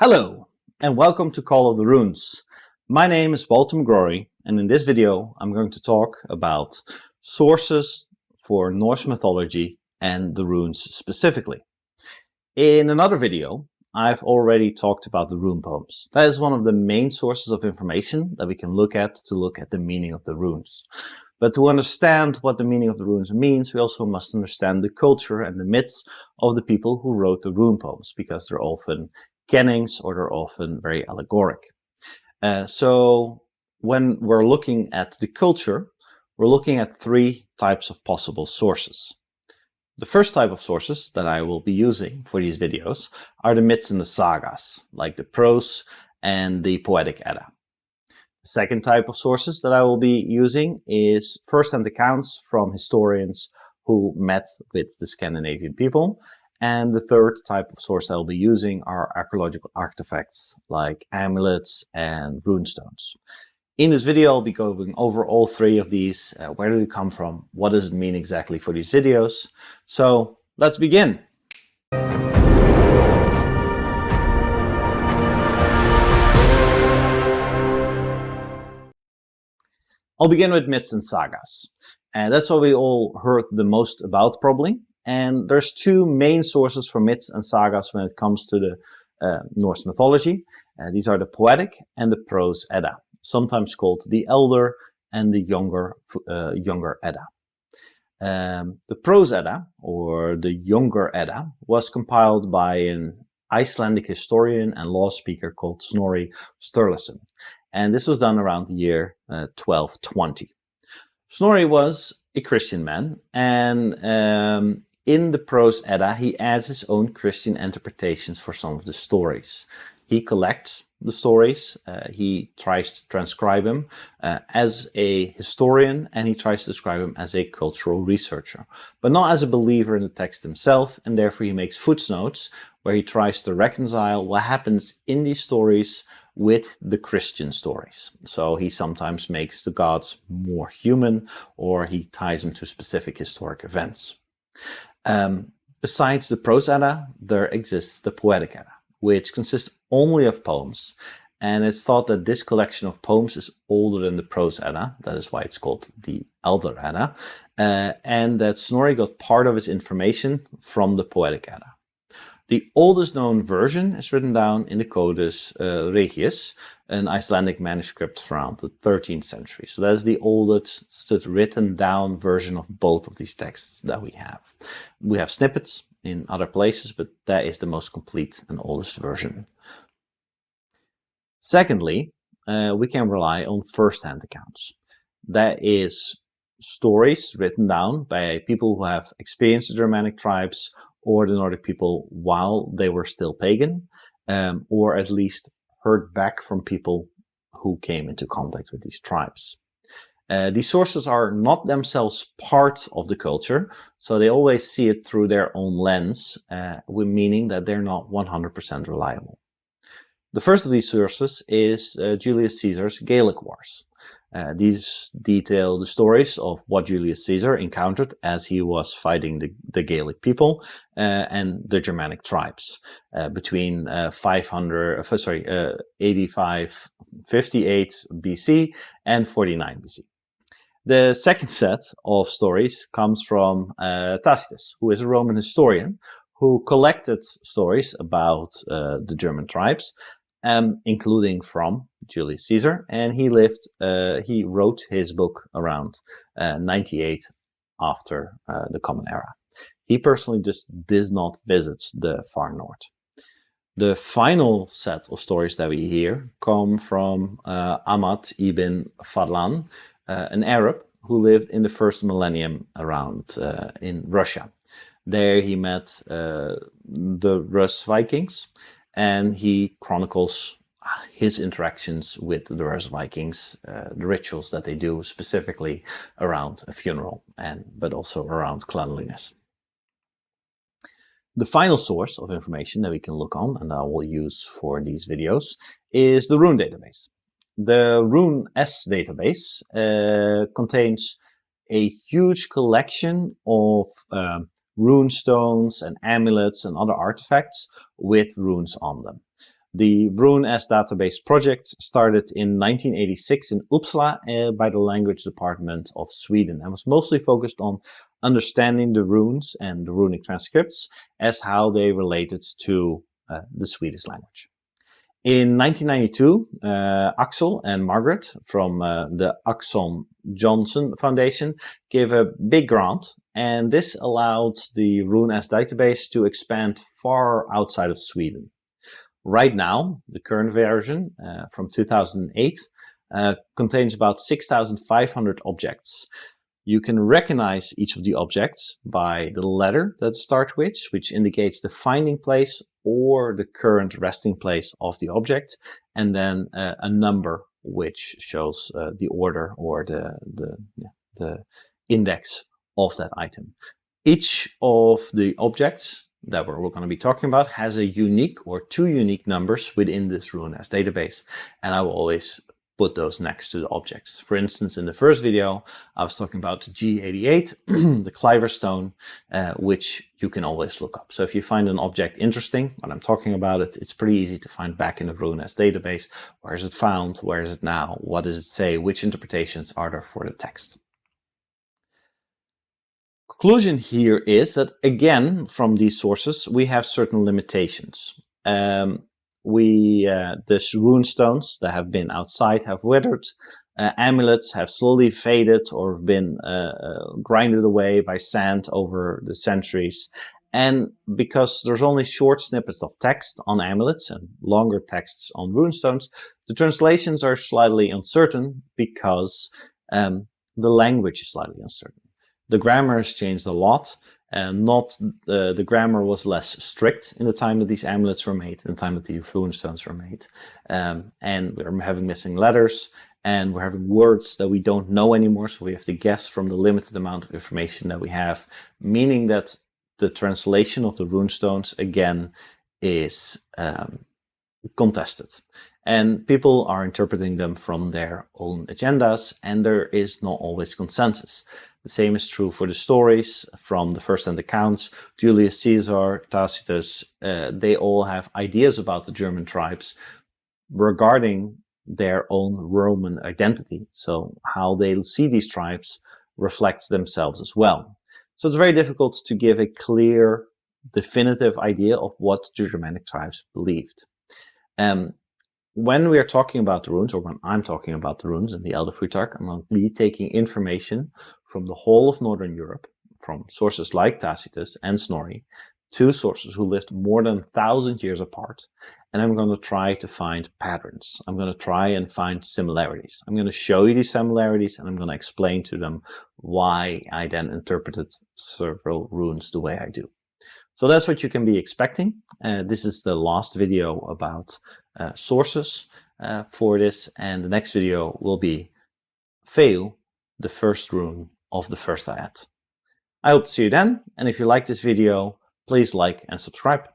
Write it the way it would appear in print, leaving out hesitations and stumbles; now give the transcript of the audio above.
Hello, and welcome to Call of the Runes. My name is Walter McGrory, and in this video I'm going to talk about sources for Norse mythology and the runes specifically. In another video, I've already talked about the rune poems. That is one of the main sources of information that we can look at the meaning of the runes. But to understand what the meaning of the runes means, we also must understand the culture and the myths of the people who wrote the rune poems, because they're often kennings or they're often very allegoric. So when we're looking at the culture, we're looking at three types of possible sources. The first type of sources that I will be using for these videos are the myths and the sagas, like the Prosse and the Poetic Edda. The second type of sources that I will be using is first-hand accounts from historians who met with the Scandinavian people. And the third type of source I'll be using are archaeological artifacts like amulets and runestones. In this video, I'll be going over all three of these. Where do they come from? What does it mean exactly for these videos? So let's begin. I'll begin with myths and sagas. And that's what we all heard the most about probably. And there's two main sources for myths and sagas when it comes to the Norse mythology. These are the Poetic and the Prose Edda, sometimes called the Elder and the Younger Edda. The Prose Edda, or the Younger Edda, was compiled by an Icelandic historian and law speaker called Snorri Sturluson. And this was done around the year 1220. Snorri was a Christian man, and in the Prose Edda, he adds his own Christian interpretations for some of the stories. He collects the stories, he tries to transcribe them as a historian, and he tries to describe them as a cultural researcher, but not as a believer in the text himself, and therefore he makes footnotes where he tries to reconcile what happens in these stories with the Christian stories. So he sometimes makes the gods more human, or he ties them to specific historic events. Besides the Prose Edda, there exists the Poetic Edda, which consists only of poems, and it's thought that this collection of poems is older than the Prose Edda. That is why it's called the Elder Edda, and that Snorri got part of his information from the Poetic Edda. The oldest known version is written down in the Codex Regius, an Icelandic manuscript from around the 13th century. So that is the oldest written down version of both of these texts that we have. We have snippets in other places, but that is the most complete and oldest version. Secondly, we can rely on first-hand accounts. That is stories written down by people who have experienced the Germanic tribes or the Nordic people while they were still pagan, or at least heard back from people who came into contact with these tribes. These sources are not themselves part of the culture, so they always see it through their own lens, meaning that they're not 100% reliable. The first of these sources is Julius Caesar's Gallic Wars. These detail the stories of what Julius Caesar encountered as he was fighting the Gallic people and the Germanic tribes between 58 BC and 49 BC. The second set of stories comes from Tacitus, who is a Roman historian who collected stories about the German tribes, including from Julius Caesar, and he wrote his book around 98 after the Common Era. He personally just does not visit the far north. The final set of stories that we hear come from Ahmad ibn Fadlan, an Arab who lived in the first millennium around in Russia. There he met the Rus Vikings, and he chronicles his interactions with the Rus Vikings, the rituals that they do specifically around a funeral, but also around cleanliness. The final source of information that we can look on, and I will use for these videos, is the rune database. The Rune S database contains a huge collection of rune stones and amulets and other artifacts with runes on them. The Rune-S database project started in 1986 in Uppsala by the language department of Sweden and was mostly focused on understanding the runes and the runic transcripts as how they related to the Swedish language. In 1992, Axel and Margaret from the Axon Johnson Foundation gave a big grant, and this allowed the Rune-S database to expand far outside of Sweden. Right now, the current version from 2008 contains about 6,500 objects. You can recognize each of the objects by the letter that starts with, which indicates the finding place or the current resting place of the object, and then a number which shows the order or the index of that item. Each of the objects that we're going to be talking about has a unique or two unique numbers within this Rune-S database, and I will always put those next to the objects. For instance, in the first video, I was talking about G88, the Cliver stone, which you can always look up. So if you find an object interesting when I'm talking about it, it's pretty easy to find back in the Rune-S database. Where is it found? Where is it now? What does it say? Which interpretations are there for the text? Conclusion here is that, again, from these sources, we have certain limitations. The rune stones that have been outside have withered. Amulets have slowly faded or been grinded away by sand over the centuries. And because there's only short snippets of text on amulets and longer texts on rune stones, the translations are slightly uncertain because the language is slightly uncertain. The grammar has changed a lot, and the grammar was less strict in the time that these amulets were made, in the time that these rune stones were made. And we're having missing letters, and we're having words that we don't know anymore, so we have to guess from the limited amount of information that we have, meaning that the translation of the rune stones, again, is contested. And people are interpreting them from their own agendas, and there is not always consensus. The same is true for the stories from the first-hand accounts. Julius Caesar, Tacitus, they all have ideas about the German tribes regarding their own Roman identity. So how they see these tribes reflects themselves as well. So it's very difficult to give a clear, definitive idea of what the Germanic tribes believed. When we are talking about the runes, or when I'm talking about the runes in the Elder Futhark, I'm going to be taking information from the whole of Northern Europe, from sources like Tacitus and Snorri, two sources who lived more than 1,000 years apart, and I'm going to try to find patterns. I'm going to try and find similarities. I'm going to show you these similarities, and I'm going to explain to them why I then interpreted several runes the way I do. So that's what you can be expecting. This is the last video about sources for this, and the next video will be Feu, the first rune of the first ayat. I hope to see you then, and if you like this video, please like and subscribe.